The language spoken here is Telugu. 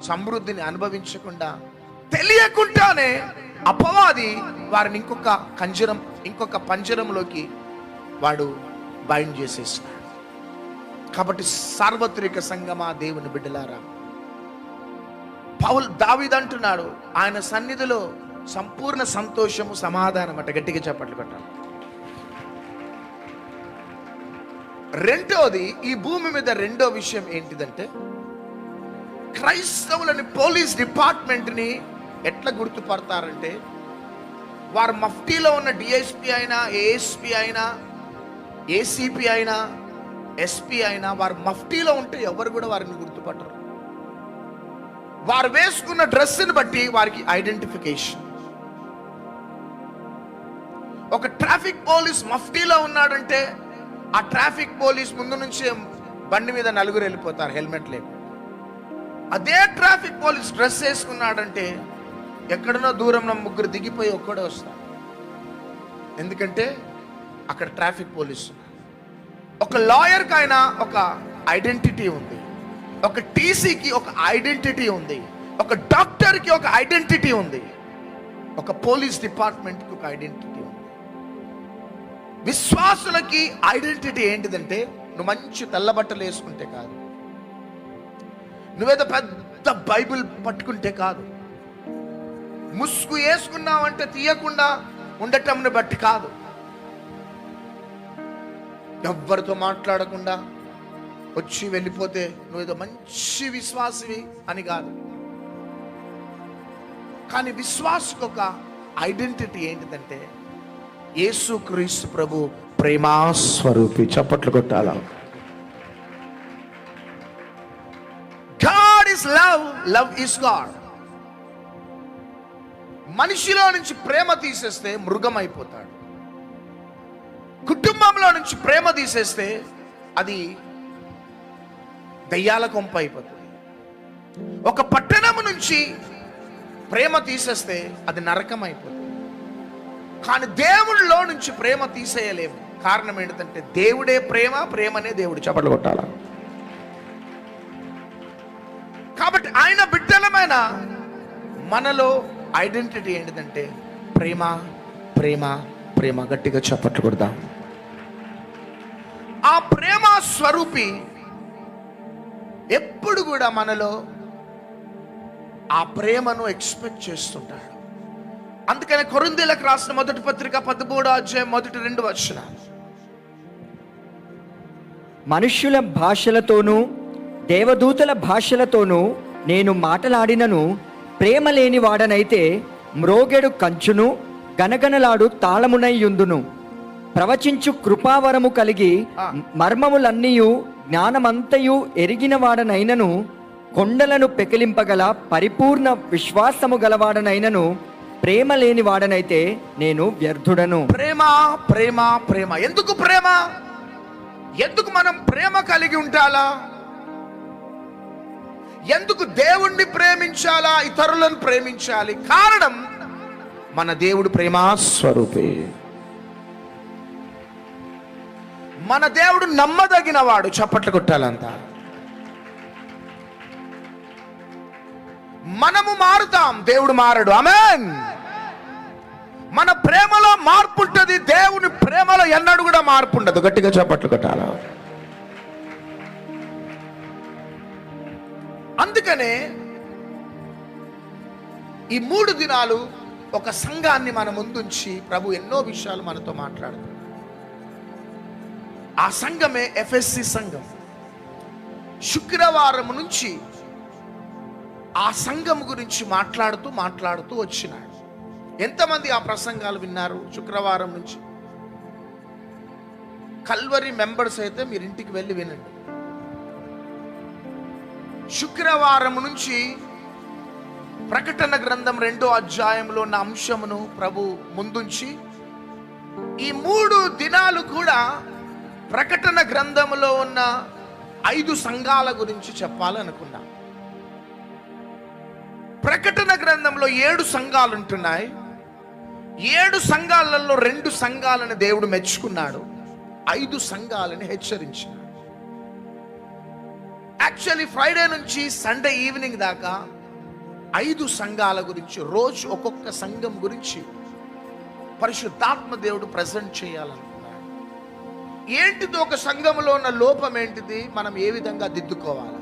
సమృద్ధిని అనుభవించకుండా తెలియకుండానే అపవాది వారిని ఇంకొక పంజరంలోకి వాడు బైండ్ చేసేస్తున్నాడు. కాబట్టి సార్వత్రిక సంగమా, దేవుని బిడ్డలారా, దావీదు అంటున్నాడు, ఆయన సన్నిధిలో సంపూర్ణ సంతోషము, సమాధానం అట. గట్టిగా చప్పట్లు కొట్టాలి. రెండోది, ఈ భూమి మీద రెండో విషయం ఏంటిదంటే, క్రైస్తవులని పోలీస్ డిపార్ట్మెంట్ని ఎట్లా గుర్తుపడతారంటే, వారు మఫ్టీలో ఉన్న డిఎస్పీ అయినా, ఏఎస్పీ అయినా, ఏసీపీ అయినా, ఎస్పీ అయినా, వారు మఫ్టీలో ఉంటే ఎవరు కూడా వారిని గుర్తుపట్టరు. వారు వేసుకున్న డ్రెస్ని బట్టి వారికి ఐడెంటిఫికేషన్. ఒక ట్రాఫిక్ పోలీస్ మఫ్టీలో ఉన్నాడంటే ఆ ట్రాఫిక్ పోలీస్ ముందు నుంచి బండి మీద నలుగురు వెళ్ళిపోతారు హెల్మెట్ లేకుండా. అదే ట్రాఫిక్ పోలీస్ డ్రెస్ వేసుకున్నాడంటే ఎక్కడనో దూరంలో ముగ్గురు దిగిపోయి ఒక్కడే వస్తారు. ఎందుకంటే అక్కడ ట్రాఫిక్ పోలీసు. ఒక లాయర్కి అయినా ఒక ఐడెంటిటీ ఉంది, ఒక టీసీకి ఒక ఐడెంటిటీ ఉంది, ఒక డాక్టర్కి ఒక ఐడెంటిటీ ఉంది, ఒక పోలీస్ డిపార్ట్మెంట్కి ఒక ఐడెంటిటీ ఉంది. విశ్వాసులకి ఐడెంటిటీ ఏంటిదంటే, నువ్వు మంచి తెల్ల బట్టలు వేసుకుంటే కాదు, నువ్వేదో పెద్ద బైబిల్ పట్టుకుంటే కాదు, ముసుగు వేసుకున్నావంటే తీయకుండా ఉండటంని బట్టి కాదు, ఎవ్వరితో మాట్లాడకుండా వచ్చి వెళ్ళిపోతే నువ్వేదో మంచి విశ్వాసివి అని కాదు. కానీ విశ్వాసకు ఒక ఐడెంటిటీ ఏంటిదంటే, యేసుక్రీస్తు ప్రభు ప్రేమాస్వరూపి. చప్పట్లు కొట్టాల. God is love, love is God. మనిషిలో నుంచి ప్రేమ తీసేస్తే మృగం అయిపోతాడు. కుటుంబంలో నుంచి ప్రేమ తీసేస్తే అది దయ్యాల కొంప అయిపోతుంది. ఒక పట్టణం నుంచి ప్రేమ తీసేస్తే అది నరకం అయిపోతుంది. కానీ దేవుడిలో నుంచి ప్రేమ తీసేయలేము. కారణం ఏంటంటే దేవుడే ప్రేమ, ప్రేమనే దేవుడు. చప్పట్లు కొట్టాల. కాబట్టి ఆయన బిడ్డలమైన మనలో ఐడెంటిటీ ఏంటిదంటే ప్రేమ, ప్రేమ, ప్రేమ. గట్టిగా చప్పట్లు కొడదాం. ఆ ప్రేమ స్వరూపి ఎప్పుడు కూడా మనలో ఆ ప్రేమను ఎక్స్పెక్ట్ చేస్తుంటాడు. అందుకనే కొరింథీయులకు రాసిన మొదటి పత్రిక 13వ అధ్యాయం మొదటి 2 వచనాలు, మనుష్యుల భాషలతోనూ దేవదూతల భాషలతోనూ నేను మాటలాడినను ప్రేమ లేని వాడనైతే మ్రోగెడు కంచును గనగనలాడు తాళమునయ్యుందును. ప్రవచించు కృపావరము కలిగి మర్మములన్నీయు జ్ఞానమంతయు ఎరిగిన వాడనైనను కొండలను పెకిలింపగల పరిపూర్ణ విశ్వాసము గలవాడనైనను ప్రేమ లేని వాడనైతే నేను వ్యర్థుడను. ప్రేమ, ప్రేమ, ప్రేమ. ఎందుకు ప్రేమ? ఎందుకు మనం ప్రేమ కలిగి ఉండాలా? ఎందుకు దేవుణ్ణి ప్రేమించాలా, ఇతరులను ప్రేమించాలి? కారణం, మన దేవుడు ప్రేమాస్వరూపి. మన దేవుడు నమ్మదగిన వాడు. చప్పట్లు కొట్టాలంతా. మనము మారుతాం, దేవుడు మారడు. ఆమేన్. మన ప్రేమలో మార్పు ఉంటుంది, దేవుని ప్రేమలో ఎన్నడూ కూడా మార్పు ఉండదు. గట్టిగా చప్పట్లు కొట్టాల. అందుకనే ఈ 3 దినాలు ఒక సంఘాన్ని మన ముందుంచి ప్రభు ఎన్నో విషయాలు మనతో మాట్లాడుతున్నారు. ఆ సంఘమే ఎఫ్ఎస్సి సంఘం. శుక్రవారం నుంచి ఆ సంఘం గురించి మాట్లాడుతూ వచ్చినాడు. ఎంతమంది ఆ ప్రసంగాలు విన్నారు శుక్రవారం నుంచి? కల్వరి మెంబర్స్ అయితే మీరు ఇంటికి వెళ్ళి వినండి. శుక్రవారం నుంచి ప్రకటన గ్రంథం 2వ అధ్యాయంలో ఉన్న అంశమును ప్రభు ముందుంచి ఈ 3 దినాలు కూడా ప్రకటన గ్రంథంలో ఉన్న 5 సంఘాల గురించి చెప్పాలనుకున్నా. ప్రకటన గ్రంథంలో 7 సంఘాలు ఉంటున్నాయి. 7 సంఘాలలో 2 సంఘాలను దేవుడు మెచ్చుకున్నాడు, 5 సంఘాలను హెచ్చరించాడు. యాక్చువల్లీ ఫ్రైడే నుంచి సండే ఈవినింగ్ దాకా 5 సంఘాల గురించి, రోజు ఒక్కొక్క సంఘం గురించి పరిశుద్ధాత్మ దేవుడు ప్రజెంట్ చేయాలనుకున్నాడు. ఏంటిది ఒక సంఘంలో ఉన్న లోపం ఏంటిది, మనం ఏ విధంగా దిద్దుకోవాలి.